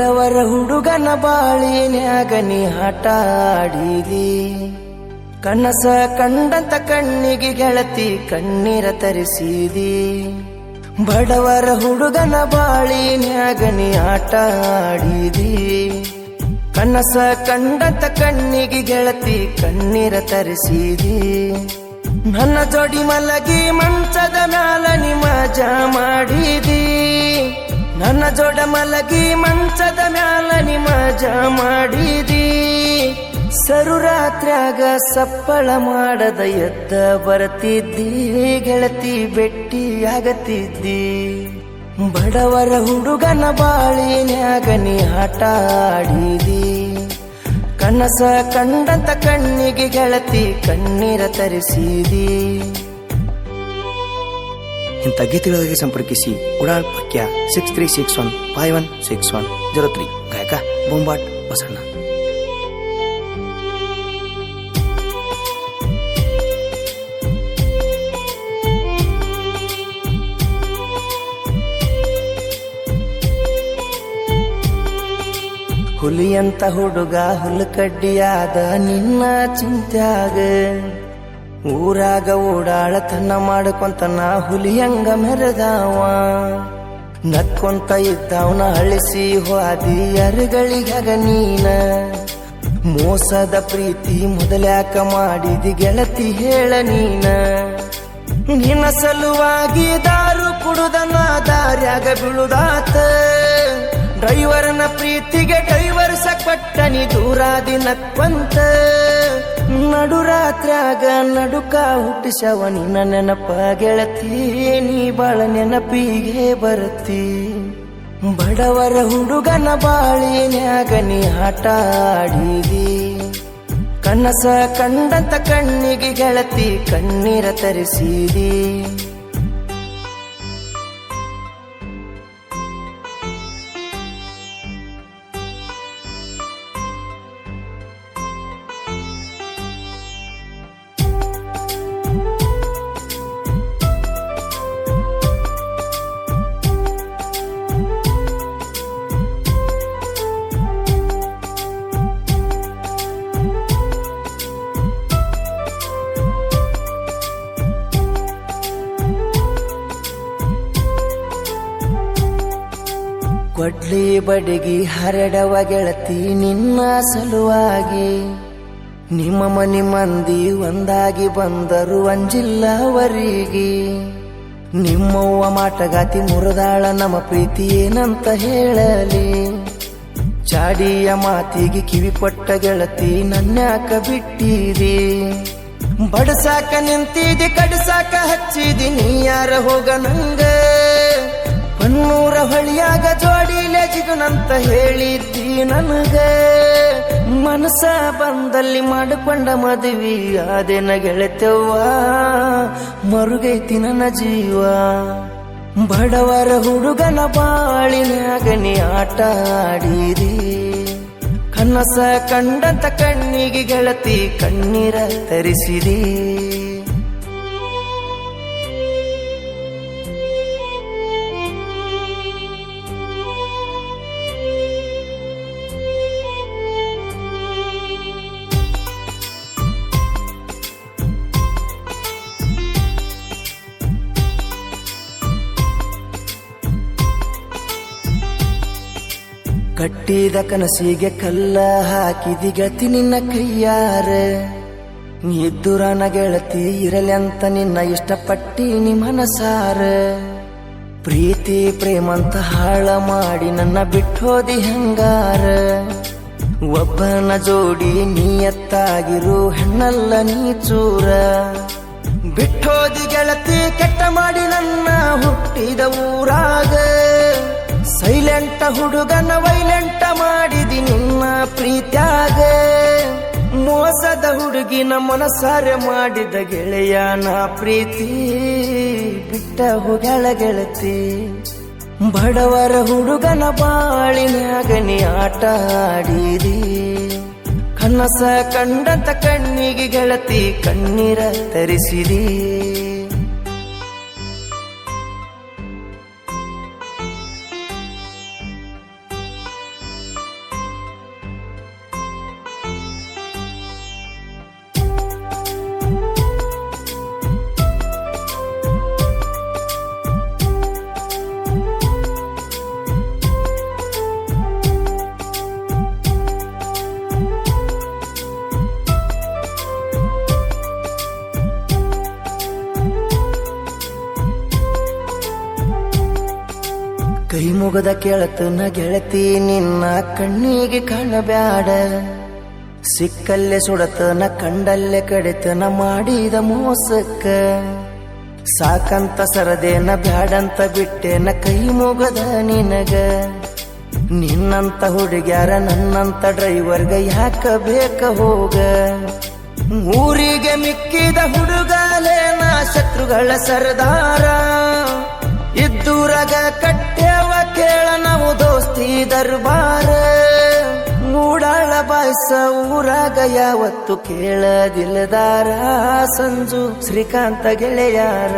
ಬಡವರ ಹುಡುಗನ ಬಾಳಿನ್ಯಾಗ ನೀ ಆಟ ಆಡಿದಿ. ಕನಸ ಕಂಡಂತ ಕಣ್ಣಿಗೆ ಗೆಳತಿ ಕಣ್ಣೀರ ತರಿಸಿದಿ. ಬಡವರ ಹುಡುಗನ ಬಾಳಿನ್ಯಾಗ ನೀ ಆಟ ಆಡಿದಿ. ಕನಸ ಕಂಡಂತ ಕಣ್ಣಿಗೆ ಗೆಳತಿ ಕಣ್ಣೀರ ತರಿಸಿದಿ. ನನ್ನ ಜೋಡಿ ಮಲಗಿ ಮಂಚದ ಮ್ಯಾಲ ನೀ ಮಜಾ ಮಾಡಿದಿ. ನನ್ನ ಜೋಡ ಮಲಗಿ ಮಂಚದ ಮ್ಯಾಲ ನೀ ಮಜಾ ಮಾಡಿದಿ. ಸರುರಾತ್ರ್ಯಾಗ ಸಪ್ಪಳ ಮಾಡದ ಎದ್ದ ಬರ್ತಿದ್ದಿ. ಗೆಳತಿ ಭೆಟ್ಟಿಯಾಗತ್ತಿದ್ದಿ. ಬಡವರ ಹುಡುಗನ ಬಾಳಿನ್ಯಾಗ ನೀ ಆಟ ಆಡಿದಿ. ಕನಸ ಕಂಡಂತ ಕಣ್ಣಿಗೆ ಗೆಳತಿ ಕಣ್ಣೀರ ತರಿಸಿದಿ. ಇಂಥ ಗೀತೆಗಳಿಗೆ ಸಂಪರ್ಕಿಸಿ ಉಡಾಳ್ ಪಕ್ಯ 6361516103 ಗಾಯಕ ಬೊಂಬಾಟ್ ಬಸಣ್ಣ. ಹುಲಿಯಂತ ಹುಡುಗ ಹುಲ್ಲುಕಡ್ಡಿಯಾದ ನಿನ್ನ ಚಿಂತ್ಯಾಗ. ಊರಾಗ ಓಡಾಳತನ ಮಾಡ್ಕೊಂತನ ಹುಲಿಯಂಗ ಮೆರೆದಾವ. ನಕ್ಕೊಂತ ಇದ್ದವನ ಅಳಿಸಿ ಹೋದಿ ಅರುಗಳಿಗಾಗ ನೀನ. ಮೋಸದ ಪ್ರೀತಿ ಮೊದಲ್ಯಾಕ ಮಾಡಿದಿ ಗೆಳತಿ ಹೇಳ ನೀನ. ನಿನ್ನ ಸಲುವಾಗಿ ದಾರು ಕುಡುದನ ದಾರ್ಯಾಗ ಬೀಳುದಾತ. ಡ್ರೈವರ್ನ ಪ್ರೀತಿಗೆ ಡ್ರೈವರ್ ಸಕ್ಪಟ್ಟನಿ ದೂರಾದಿ ನಕ್ವಂತ. ನಡುರಾತ್ರ್ಯಾಗ ನಡುಕ ಹುಟ್ಟಿಸವ ನಿನ್ನ ನೆನಪ ಗೆಳತಿ. ನೀ ಬಾಳ ನೆನಪಿಗೆ ಬರತಿ. ಬಡವರ ಹುಡುಗನ ಬಾಳಿನ್ಯಾಗ ನೀ ಆಟ ಆಡಿದಿ. ಕನಸ ಕಂಡಂತ ಕಣ್ಣಿಗೆ ಗೆಳತಿ ಕಣ್ಣೀರ ತರಿಸಿದಿ. ಕೊಡ್ಲಿ ಬಡಗಿ ಹರಡವ ಗೆಳತಿ ನಿನ್ನ ಸಲುವಾಗಿ. ನಿಮ್ಮ ಮನಿ ಮಂದಿ ಒಂದಾಗಿ ಬಂದರು ಅಂಜಿಲ್ಲವರಿಗೆ. ನಿಮ್ಮವ್ವ ಮಾಟಗಾತಿ ಮುರದಾಳ ನಮ್ಮ ಪ್ರೀತಿ ಏನಂತ ಹೇಳಲಿ. ಚಾಡಿಯ ಮಾತಿಗೆ ಕಿವಿ ಕೊಟ್ಟ ಗೆಳತಿ ನನ್ಯಾಕ ಬಿಟ್ಟಿದಿ. ಬಡಸಾಕ ನಿಂತಿದಿ ಕಡಸಾಕ ಹಚ್ಚಿದಿ ನೀ ಯಾರ ಹೋಗ ನಂಗ. ಪನ್ನೂರ ಹೊಳಿಯಾಗ ಜೋಡಿಲೆ ಜಿಗುನಂತ ಹೇಳಿದ್ದಿ ನನಗ. ಮನಸ ಬಂದಲ್ಲಿ ಮಾಡಿಕೊಂಡ ಮದುವೆ ಆದೇನ ಗೆಳತವ್ವ. ಮರುಗೈತಿ ನನ್ನ ಜೀವ. ಬಡವರ ಹುಡುಗನ ಬಾಳಿನ್ಯಾಗ ನೀ ಆಟ ಆಡಿದಿ. ಕನಸ ಕಂಡಂತ ಕಣ್ಣಿಗೆ ಗೆಳತಿ ಕಣ್ಣೀರ ತರಿಸಿದಿ. ಕಟ್ಟಿದ ಕನಸಿಗೆ ಕಲ್ಲ ಹಾಕಿದಿ ಗೆಳತಿ ನಿನ್ನ ಕೈಯಾರ. ಇದ್ದುರನ ಗೆಳತಿ ಇರಲಿ ಅಂತ ನಿನ್ನ ಇಷ್ಟಪಟ್ಟಿ ಮನಸಾರ. ಪ್ರೀತಿ ಪ್ರೇಮಂತ ಹಾಳ ಮಾಡಿ ನನ್ನ ಬಿಟ್ಟೋದಿ ಹಂಗಾರ. ಒಬ್ಬನ ಜೋಡಿ ನೀಯತ್ತಾಗಿರು ಹೆಣ್ಣಲ್ಲ ನೀ ಚೂರ. ಬಿಟ್ಟೋದಿ ಗೆಳತಿ ಕೆಟ್ಟ ಮಾಡಿ ನನ್ನ ಹುಟ್ಟಿದ ಊರಾಗ. ಸೈಲೆಂಟ ಹುಡುಗನ ವೈಲೆಂಟ ಮಾಡಿದಿ ನಿನ್ನ ಪ್ರೀತ್ಯಾಗ. ಮೋಸದ ಹುಡುಗಿನ ಮನಸಾರೆ ಮಾಡಿದ ಗೆಳೆಯನ ಪ್ರೀತಿ ಬಿಟ್ಟ ಹೋಗ್ಯಾಳ ಗೆಳತಿ. ಬಡವರ ಹುಡುಗನ ಬಾಳಿನ್ಯಾಗ ನೀ ಆಟ ಆಡಿದಿ. ಕನಸ ಕಂಡಂತ ಕಣ್ಣಿಗೆ ಗೆಳತಿ ಕಣ್ಣೀರ ತರಿಸಿದಿ. ಕೈ ಮುಗದ ಕೇಳತನ ಗೆಳತಿ ನಿನ್ನ ಕಣ್ಣಿಗೆ ಕಾಣಬ್ಯಾಡ, ಸಿಕ್ಕಲ್ಲೇ ಸುಡತನ ಕಂಡಲ್ಲೇ ಕಡಿತನ ಮಾಡಿದ ಮೋಸಕ್ಕ. ಸಾಕಂತ ಸರದೇನ ಬ್ಯಾಡಂತ ಬಿಟ್ಟೆನ ಕೈ ಮುಗದ ನಿನಗ. ನಿನ್ನಂತ ಹುಡುಗ್ಯಾರ ನನ್ನಂತ ಡ್ರೈವರ್ಗ ಯಾಕ ಬೇಕ ಹೋಗ. ಊರಿಗೆ ಮಿಕ್ಕಿದ ಹುಡುಗಾಲೇನ ಶತ್ರುಗಳ ಸರ್ದಾರ, ಇದ್ದೂರಾಗ ಕಟ್ಟೆವ ಕೇಳ ನಾವು ದೋಸ್ತಿ ದರ್ಬಾರ. ಮೂಡಾಳ ಬಾಯ್ಸ ಊರಾಗ ಯಾವತ್ತು ಕೇಳದಿಲ್ಲದಾರ, ಸಂಜು ಶ್ರೀಕಾಂತ ಗೆಳೆಯಾರ.